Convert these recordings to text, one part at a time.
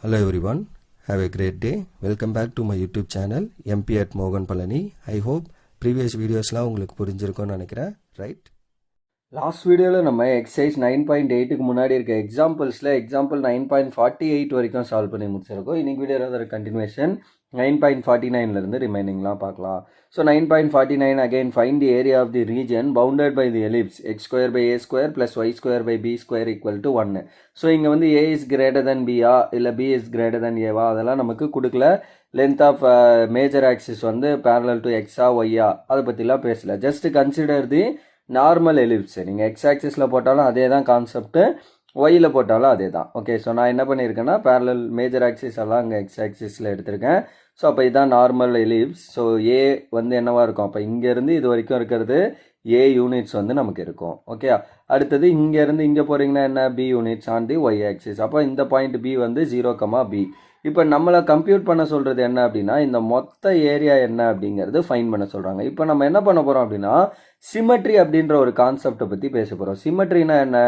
Hello everyone, have a great day. Welcome back to my YouTube channel MP at Mogan Palani. I hope previous videosலாம் உங்களுக்கு புரிஞ்சிருக்கும்னு நினைக்கிறேன், right? Last வீடியோவில் நம்ம exercise 9.8க்கு முன்னாடி இருக்க எக்ஸாம்பிள்ஸில் example 9.48 வரைக்கும் சால்வ் பண்ணி முடிச்சிருக்கோம். இன்றைக்கி வீடியோவில் அதோட கண்டினியூஷன் 9.49லேருந்து ரிமைனிங்லாம் பார்க்கலாம். So 9.49 again find the area of the region bounded by the ellipse x square by a square plus y square by b square equal to 1. So இங்கே வந்து a is greater than b இல்லை b is greater than a அதெல்லாம் நமக்கு கொடுக்கல. Length of major axis வந்து parallel to x y அதை பற்றிலாம் பேசல. Just consider the normal ellipse. நீங்கள் எக்ஸ் ஆக்சிஸில் போட்டாலும் அதே தான் கான்செப்ட்டு, ஒயில் போட்டாலும் அதே தான். ஓகே, ஸோ நான் என்ன பண்ணியிருக்கேன்னா பேரலல் மேஜர் ஆக்சிஸ் எல்லாம் அங்கே எக்ஸ் ஆக்சிஸில் எடுத்திருக்கேன். ஸோ அப்போ இதுதான் நார்மல் எலிப்ஸ். ஸோ ஏ வந்து என்னவாக இருக்கும், அப்போ இங்கேருந்து இது வரைக்கும் இருக்கிறது ஏ யூனிட்ஸ் வந்து நமக்கு இருக்கும். ஓகே, அடுத்தது இங்கேருந்து இங்கே போகிறீங்கன்னா என்ன, b units on the y axis. அப்போ இந்த பாயிண்ட் பி வந்து 0,b. இப்போ நம்மளை கம்ப்யூட் பண்ண சொல்கிறது என்ன அப்படின்னா இந்த மொத்த ஏரியா என்ன அப்படிங்கிறது ஃபைன் பண்ண சொல்கிறாங்க. இப்போ நம்ம என்ன பண்ண போகிறோம் அப்படின்னா சிமெட்ரி அப்படின்ற ஒரு கான்செப்டை பற்றி பேச போகிறோம். சிமெட்ரினா என்ன,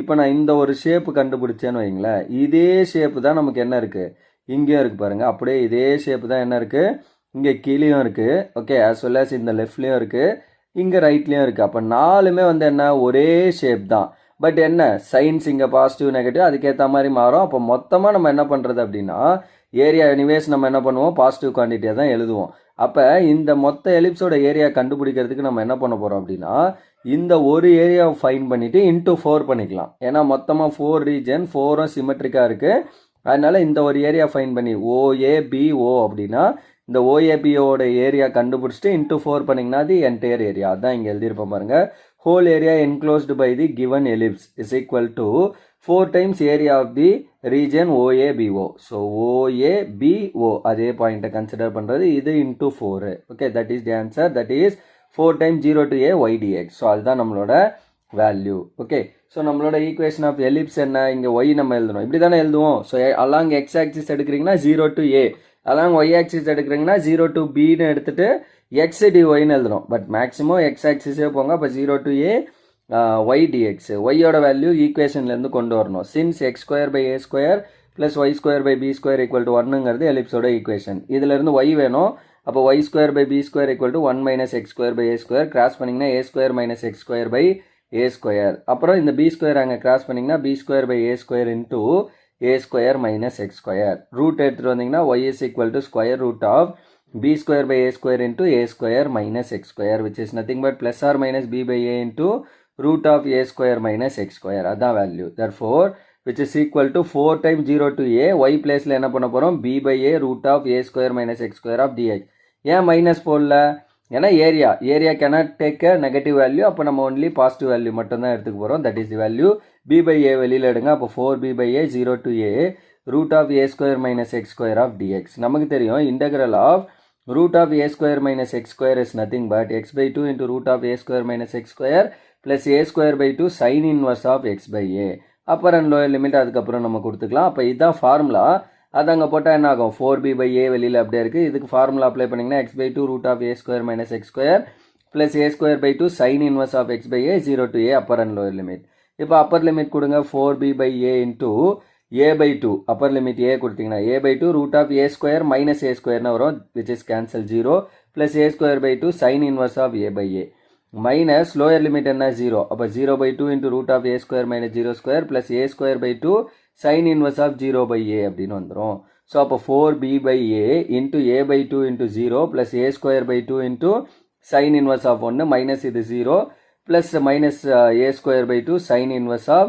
இப்போ நான் இந்த ஒரு ஷேப்பு கண்டுபிடிச்சேன்னு வைங்களேன், இதே ஷேப்பு தான் நமக்கு என்ன இருக்குது இங்கேயும் இருக்குது பாருங்கள். அப்படியே இதே ஷேப்பு தான் என்ன இருக்குது இங்கே கீழேயும் இருக்குது. ஓகே, ஆஸ் வெல் ஆஸ் இந்த லெஃப்ட்லேயும் இருக்குது, இங்கே ரைட்லேயும் இருக்குது. அப்போ நாலுமே வந்து என்ன ஒரே ஷேப் தான். பட் என்ன சைன்ஸ் இங்கே பாசிட்டிவ் நெகட்டிவ் அதுக்கேற்ற மாதிரி மாறும். அப்போ மொத்தமாக நம்ம என்ன பண்ணுறது அப்படின்னா ஏரியா எனிவேஸ் நம்ம என்ன பண்ணுவோம் பாசிட்டிவ் குவான்டிட்டியாக தான் எழுதுவோம். அப்போ இந்த மொத்த எலிப்ஸோட ஏரியா கண்டுபிடிக்கிறதுக்கு நம்ம என்ன பண்ண போகிறோம் அப்படின்னா இந்த ஒரு ஏரியாவை ஃபைன் பண்ணிவிட்டு இன்ட்டு 4 பண்ணிக்கலாம். ஏன்னா மொத்தமாக 4 ரீஜன் 4ம் சிமெட்ரிக்காக இருக்குது. அதனால் இந்த ஒரு ஏரியா ஃபைன் பண்ணி OABO அப்படின்னா இந்த OABOட ஏரியா கண்டுபிடிச்சிட்டு இன்ட்டு 4 பண்ணிங்கன்னா அது என்டையர் ஏரியா. அதான் இங்கே எழுதியிருப்போம் பாருங்கள். whole area enclosed by the given ellipse is equal to 4 times area of the region OABO. So OABO அதே பாயிண்ட்டை கன்சிடர் பண்ணுறது இது into 4. Okay, that is the answer. That is 4 times 0 to a y dx. So அதுதான் நம்மளோட value. Okay, so நம்மளோட equation of ellipse என்ன, இங்கே Y நம்ம எழுதணும், இப்படி தானே எழுதுவோம். ஸோ அலாங் எக்ஸ் ஆக்சிஸ் எடுக்கிறீங்கன்னா 0 to a, along y axis எடுக்கிறீங்கன்னா 0 to bன்னு எடுத்துகிட்டு எக்ஸ் டிஒய்னு எழுதணும். பட் மேக்ஸிமம் எக்ஸ் ஆக்சிஸே போங்க. அப்போ 0 to a ஒய் டிஎக்ஸ், ஒய்யோட வேல்யூ ஈக்குவேஷன்லேருந்து கொண்டு வரணும். Since x square by a square plus y square by b square equal to 1ங்கிறது எலிப்ஸோட ஈக்குவேஷன். இதிலேருந்து ஒய் வேணும். அப்போ y square by b square equal to 1 minus x square by a square. Cross பண்ணிங்கன்னா a square minus x square by a square. அப்புறம் இந்த b square அங்கே cross பண்ணிங்கன்னா b square by a square into A square minus x square. Root எடுத்துகிட்டு வந்தீங்கன்னா y is equal to square root of b square by a square into a square minus x square, which is nothing but plus or minus b by a into root of a square minus x square. அதான் value. therefore which is equal to 4 times 0 to a, y பிளேஸில் என்ன பண்ண போகிறோம் b by a root of a square minus x square of dx. ஏன் minus போடல, ஏன்னா area cannot take a negative value. அப்போ நம்ம only positive value மட்டும்தான் எடுத்துக்க போகிறோம். that is the value. b by a வெளியில் எடுங்க. அப்போ 4b by a 0 to a root of a square minus x square of dx. நமக்கு தெரியும் integral of root of a square minus x square is nothing but x by 2 into root of a square minus x square plus a square by 2 sin inverse of x by a. Upper and lower limit அதுக்கப்புறம் நம்ம கொடுத்துக்கலாம். அப்போ இதுதான் formula. அது அங்கே போட்டால் என்ன ஆகும், 4b by a வெளியில் அப்படியே இருக்குது. இதுக்கு ஃபார்முலா அப்ளை பண்ணிங்கன்னா x by 2 root of a square minus x square plus a square by 2 sin inverse of x by a 0 to a upper and lower limit. இப்போ அப்பர் லிமிட் கொடுங்க 4b by a into a by 2 upper limit a கொடுத்தீங்கன்னா a by 2 root of a square minus a square வரும், which is cancel 0 plus a square by 2 sin inverse of a by a minus lower limit என்ன 0. அப்போ 0 by 2 into root of a square minus 0 square plus a square by 2 sin inverse of 0 by a அப்படின்னு வந்துடும். So அப்போ 4b by a into a by 2 into 0 plus a square by 2 into sin inverse of 1 minus இது 0 plus minus a square by 2 sin inverse of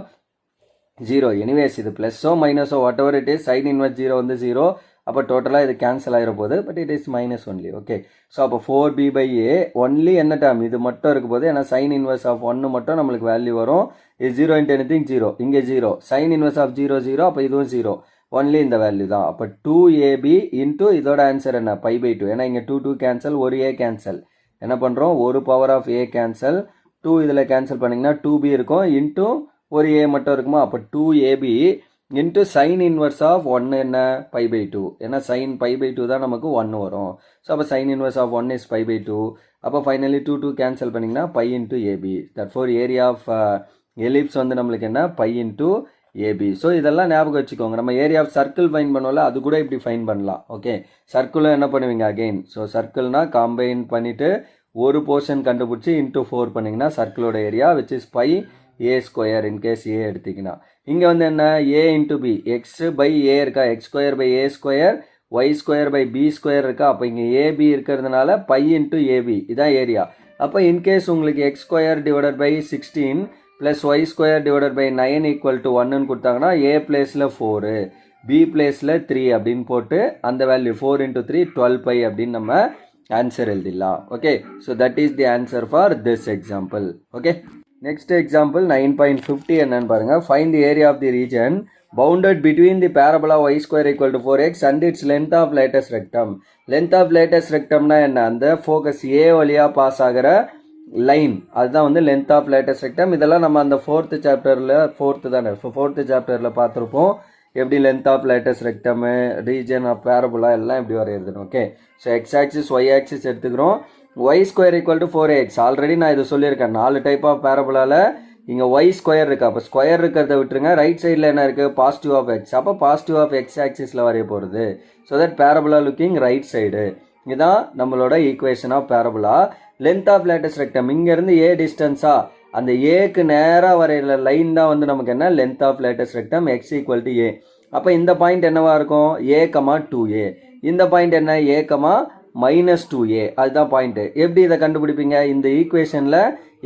0. Anyways இது ப்ளஸ்ஸோ மைனஸோ whatever it is, sine inverse 0 வந்து 0. அப்போ டோட்டலாக இது cancel ஆகிற போது, but it is minus only. Okay, so அப்போ 4b by a ஒன்லி என்ன டேர்ம் இது மட்டும் இருக்கும் போது, ஏன்னா சைன் இன்வெர்ஸ் ஆஃப் 1 மட்டும் நம்மளுக்கு வேல்யூ வரும். இது 0 இன்ட்டு எனிதிங் 0, இங்கே 0 சைன் இன்வெர்ஸ் ஆஃப் 0 0. அப்போ இதுவும் 0, ஒன்லி இந்த வேல்யூ தான். அப்போ 2ab இன்ட்டு இதோட ஆன்சர் என்ன பை பை 2. ஏன்னா இங்கே 2 2 கேன்சல், ஒரு a கேன்சல். என்ன பண்ணுறோம், ஒரு பவர் ஆஃப் a கேன்சல், 2 இதில் கேன்சல் பண்ணிங்கன்னா 2b இருக்கும் இன்ட்டு ஒரு a மட்டும் இருக்குமா. அப்போ 2ab into sine inverse of 1 என்ன பை பை 2. ஏன்னா சைன் பை பை 2 தான் நமக்கு 1 வரும். ஸோ அப்போ sine inverse of 1 is pi by 2. அப்போ ஃபைனலி 2 2 கேன்சல் பண்ணிங்கன்னா pi into ab. Therefore area of ellipse வந்து நம்மளுக்கு என்ன பை இன்ட்டு ஏபி. ஸோ இதெல்லாம் ஞாபகம் வச்சுக்கோங்க. நம்ம ஏரியா ஆஃப் சர்க்கிள் ஃபைன் பண்ணோம்ல, அது கூட இப்படி ஃபைன் பண்ணலாம். ஓகே, சர்க்கிளும் என்ன பண்ணுவீங்க அகெயின். ஸோ சர்க்கிள்னா கம்பைன் பண்ணிவிட்டு ஒரு போர்ஷன் கண்டுபிடிச்சி இன்ட்டு 4 பண்ணிங்கன்னா சர்க்கிளோட area which is pi a square in case a எடுத்திங்கன்னா. இங்கே வந்து என்ன a into b, x by a இருக்கா, x square by a square, y square by b square இருக்கா. அப்போ இங்கே ஏபி இருக்கிறதுனால பை இன்ட்டு ஏபி இதான் ஏரியா. அப்போ இன்கேஸ் உங்களுக்கு x square divided by 16 plus y square divided by 9 equal to 1ன்னு கொடுத்தாங்கன்னா ஏ பிளேஸில் 4, பி பிளேஸில் 3 அப்படின்னு போட்டு அந்த வேல்யூ 4 இன்ட்டு 3 12 பை அப்படின்னு நம்ம ஆன்சர் எழுதிடலாம். Okay, so that is the answer for this example. Okay, next example 9.50 என்னன்னு பாருங்க. Find the area of the region bounded between the parabola y square equal to 4x and its length of latest rectum. Length of latest rectumனா என்ன, அந்த focus ஏ வழியாக pass ஆகிற line, அதுதான் வந்து length of latus rectum. இதெல்லாம் நம்ம அந்த fourth சாப்டரில் பார்த்துருப்போம் எப்படி length of latus rectum, region of parabola எல்லாம் எப்படி வரையிறதுன்னு. Okay, so x axis y axis எடுத்துக்கிறோம். Y square equal to 4x. Already நான் இது சொல்லியிருக்கேன், 4 டைப் ஆஃப் பேரபுலாவில் இங்கே ஒய் ஸ்கொயர் இருக்குது. அப்போ ஸ்கொயர் இருக்கிறத விட்டுருங்க. ரைட் சைடில் என்ன இருக்குது, பாசிட்டிவ் ஆஃப் எக்ஸ். அப்போ பாசிட்டிவ் ஆஃப் எக்ஸ் ஆக்சிஸில் வரைய போகிறது. So that parabola looking right side. இதுதான் நம்மளோட equation of parabola. Length of latus rectum, இங்கேருந்து ஏ டிஸ்டன்ஸா, அந்த ஏக்கு நேராக வரையிற லைன் தான் வந்து நமக்கு என்ன length of latus rectum, x equal to a. அப்போ இந்த பாயிண்ட் என்னவா இருக்கும், ஏ கமா 2a. இந்த பாயிண்ட் என்ன, ஏ கமா -2a. அதுதான் பாயிண்ட்டு. எப்படி இதை கண்டுபிடிப்பீங்க, இந்த ஈக்குவேஷனில்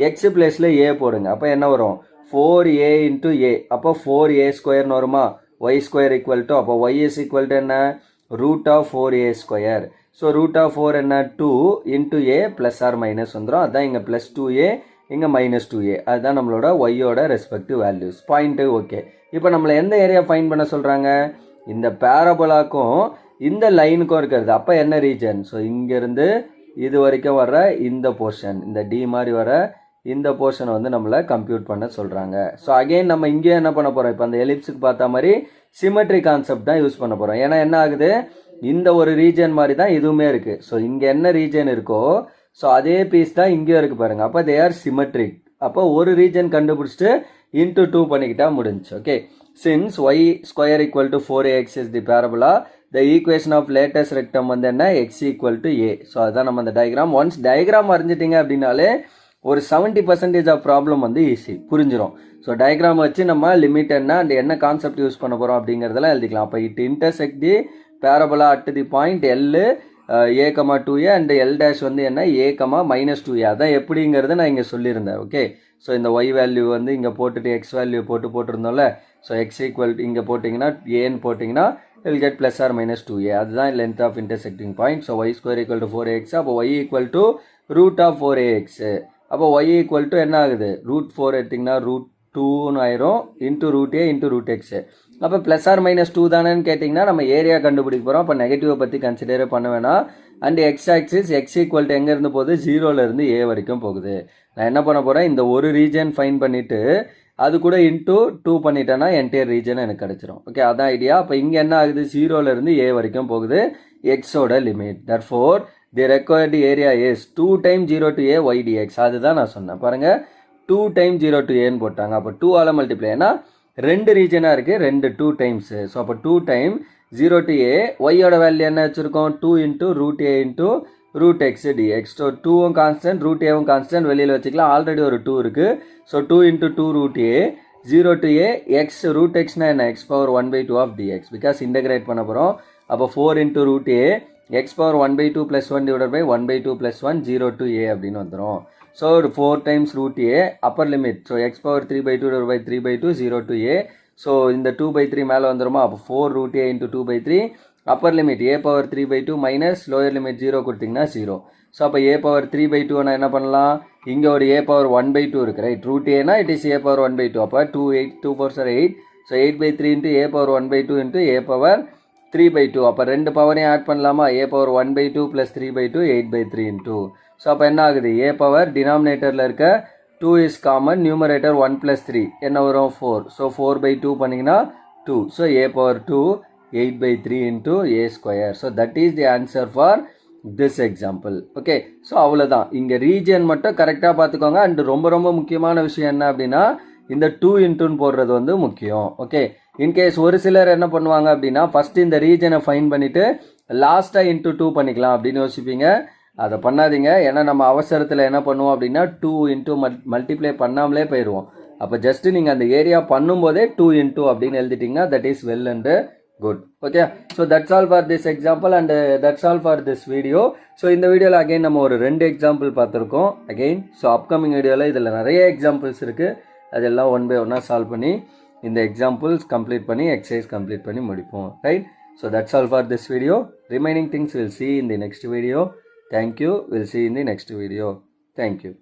எக்ஸ் பிளேஸில் ஏ போடுங்க. அப்போ என்ன வரும், 4a இன்ட்டு ஏ. அப்போ 4a ஸ்கொயர்னு வருமா. ஒய் ஸ்கொயர் ஈக்குவல் டு, அப்போ ஒய் இஸ் ஈக்குவல் டு என்ன, root of 4a square. So root of 4 என்ன, 2 into a plus or minus வந்துடும். அதுதான் இங்கே +2a, இங்கே -2a. அதுதான் நம்மளோட ஒய்யோட ரெஸ்பெக்டிவ் வேல்யூஸ். Point okay. இப்போ நம்மளை எந்த ஏரியா ஃபைன் பண்ண சொல்கிறாங்க, இந்த பேரபோலாக்கும் இந்த லைனுக்கும் இருக்கிறது. அப்போ என்ன ரீஜன், ஸோ இங்கேருந்து இது வரைக்கும் வர இந்த போர்ஷன், இந்த டி மாதிரி வர இந்த போர்ஷனை வந்து நம்மளை கம்ப்யூட் பண்ண சொல்கிறாங்க. ஸோ அகெயின் நம்ம இங்கே என்ன பண்ண போகிறோம், இப்போ அந்த எலிப்ஸுக்கு பார்த்தா மாதிரி சிமெட்ரி கான்செப்ட் தான் யூஸ் பண்ண போகிறோம். ஏன்னா என்ன ஆகுது, இந்த ஒரு ரீஜன் மாதிரி தான் இதுவுமே இருக்குது. ஸோ இங்கே என்ன ரீஜன் இருக்கோ ஸோ அதே பீஸ் தான் இங்கேயும் இருக்குது பாருங்கள். அப்போ தே ஆர் சிமெட்ரிக். அப்போ ஒரு ரீஜன் கண்டுபிடிச்சிட்டு இன்ட்டு 2 பண்ணிக்கிட்டா முடிஞ்சு. Okay, since y square equal to 4ax is the parabola, the equation of latus rectum வந்து என்ன, x equal to a. So அதுதான் நம்ம அந்த டயக்ராம். ஒன்ஸ் டயக்ராம் வரைஞ்சிட்டிங்க அப்படின்னாலே ஒரு 70% ஆஃப் ப்ராப்ளம் வந்து ஈஸி புரிஞ்சிடும். ஸோ டயக்ராம் வச்சு நம்ம லிமிட் என்ன அண்ட் என்ன கான்செப்ட் யூஸ் பண்ண போகிறோம் அப்படிங்கிறதெல்லாம் எழுதிக்கலாம். அப்போ it intersect the parabola at the point L a, 2a and L dash வந்து என்ன, a, -2a. அதான் எப்படிங்கிறது நான் இங்கே சொல்லியிருந்தேன். ஓகே, ஸோ இந்த ஒய் வேல்யூ வந்து இங்கே போட்டுட்டு எக்ஸ் வேல்யூ போட்டிருந்தோம்ல. ஸோ எக்ஸ் ஈக்குவல் இங்கே போட்டிங்கன்னா ஏன்னு போட்டிங்கன்னா will get plus or -2a. அதுதான் length of intersecting point. So y square equal to 4ax. அப்போ y equal to root of 4ax. அப்போ ஒய் ஈக்குவல் டு என்ன ஆகுது, √4 எடுத்திங்கன்னா √2ன்னு ஆயிரும் இன்ட்டு √a இன்ட்டு √x. அப்போ ப்ளஸ் ஆர் -2 தானேன்னு கேட்டிங்கன்னா நம்ம ஏரியா கண்டுபிடிக்க போகிறோம். அப்போ நெகட்டிவை பற்றி கன்சிடரே பண்ண வேணாம். And X axis X equal to எங்கேருந்து போகுது, 0லேருந்து a வரைக்கும் போகுது. நான் என்ன பண்ண போகிறேன், இந்த ஒரு ரீஜன் ஃபைன் பண்ணிவிட்டு அது கூட இன்ட்டு 2 பண்ணிட்டேன்னா என்டையர் ரீஜன் எனக்கு கிடச்சிரும். ஓகே, அதான் ஐடியா. அப்போ இங்கே என்ன ஆகுது, 0லேருந்து a வரைக்கும் போகுது எக்ஸோட லிமிட். Therefore the required area is 2 times 0 to a y dx. அதுதான் நான் சொன்னேன் பாருங்கள், 2 டைம்ஸ் 0 to aன்னு போட்டாங்க. அப்போ 2ஆல் மல்டிப்ளை, ஏன்னா 2 ரீஜனாக இருக்குது, 2 டைம்ஸு. ஸோ அப்போ 2 டைம் 0 to a, ஒய்யோட வேல்யூ என்ன வச்சுருக்கோம், 2 into √a into √x dx. So 2வும் கான்ஸ்டன்ட், √aவும் கான்ஸ்டன்ட், வெளியில் வச்சுக்கலாம். ஆல்ரெடி ஒரு 2 இருக்குது. So 2 into 2 √a, 0 to a, x √xனா என்ன, x power 1/2 of dx. Because integrate பண்ண போகிறோம். அப்போ 4 into √a, x power 1/2 + 1 divided by 1/2 + 1, 0 to a அப்படின்னு வந்துடும். So 4 times √a upper limit. So x power 3/2 divided by 3/2, 0 to a. So இந்த 2/3 மேலே வந்துடுமா. அப்போ 4 √a into 2/3 upper limit a power 3/2 minus lower limit 0 கொடுத்திங்கன்னா 0. ஸோ அப்போ a power 3/2 நான் என்ன பண்ணலாம், இங்கே ஒரு a power 1/2 இருக்குது ரைட். √aனா இட் இஸ் a power 1/2. அப்போ 2 4s are 8. ஸோ 8/3 into a power 1/2 into a power 3/2. அப்போ 2 பவரையும் ஆட் பண்ணலாமா, a power 1/2 + 3/2, 8/3 இன்ட்டு. ஸோ அப்போ என்ன ஆகுது, a பவர் டினாமினேட்டரில் இருக்க 2 இஸ் காமன், நியூமரேட்டர் 1 + 3 என்ன வரும் 4. ஸோ 4/2 பண்ணிங்கன்னா 2. So a power 2 8/3 into a square. So that is the answer for this example. Okay, so அவ்வளோதான். இங்கே ரீஜன் மட்டும் கரெக்டாக பார்த்துக்கோங்க. அண்ட் ரொம்ப ரொம்ப முக்கியமான விஷயம் என்ன அப்படின்னா, இந்த 2 இன்ட்டுன்னு போடுறது வந்து முக்கியம். ஓகே, இன்கேஸ் ஒரு சிலர் என்ன பண்ணுவாங்க அப்படின்னா ஃபஸ்ட்டு இந்த ரீஜனை ஃபைன் பண்ணிவிட்டு லாஸ்ட்டாக இன்ட்டு 2 பண்ணிக்கலாம் அப்படின்னு யோசிப்பீங்க. அதை பண்ணாதீங்க. ஏன்னா நம்ம அவசரத்தில் என்ன பண்ணுவோம் அப்படின்னா 2 இன்ட்டு மல்டிப்ளை பண்ணாமலே போயிடுவோம். அப்போ ஜஸ்ட்டு நீங்கள் அந்த ஏரியா பண்ணும்போதே 2 இன்ட்டு அப்படின்னு எழுதிட்டிங்கன்னா that is well and good. Okay, so that's all for this example and that's all for this video. So இந்த வீடியோவில் அகைன் நம்ம ஒரு 2 எக்ஸாம்பிள் பார்த்துருக்கோம் அகெயின். ஸோ அப்கமிங் வீடியோவில் இதில் நிறைய எக்ஸாம்பிள்ஸ் இருக்குது. அதெல்லாம் ஒன் பை ஒன்னாக சால்வ் பண்ணி இந்த எக்ஸாம்பிள்ஸ் கம்ப்ளீட் பண்ணி எக்ஸசைஸ் கம்ப்ளீட் பண்ணி முடிப்போம். Right, so that's all for this video. Remaining things we'll see in the next video. Thank you. We'll see in the next video. Thank you.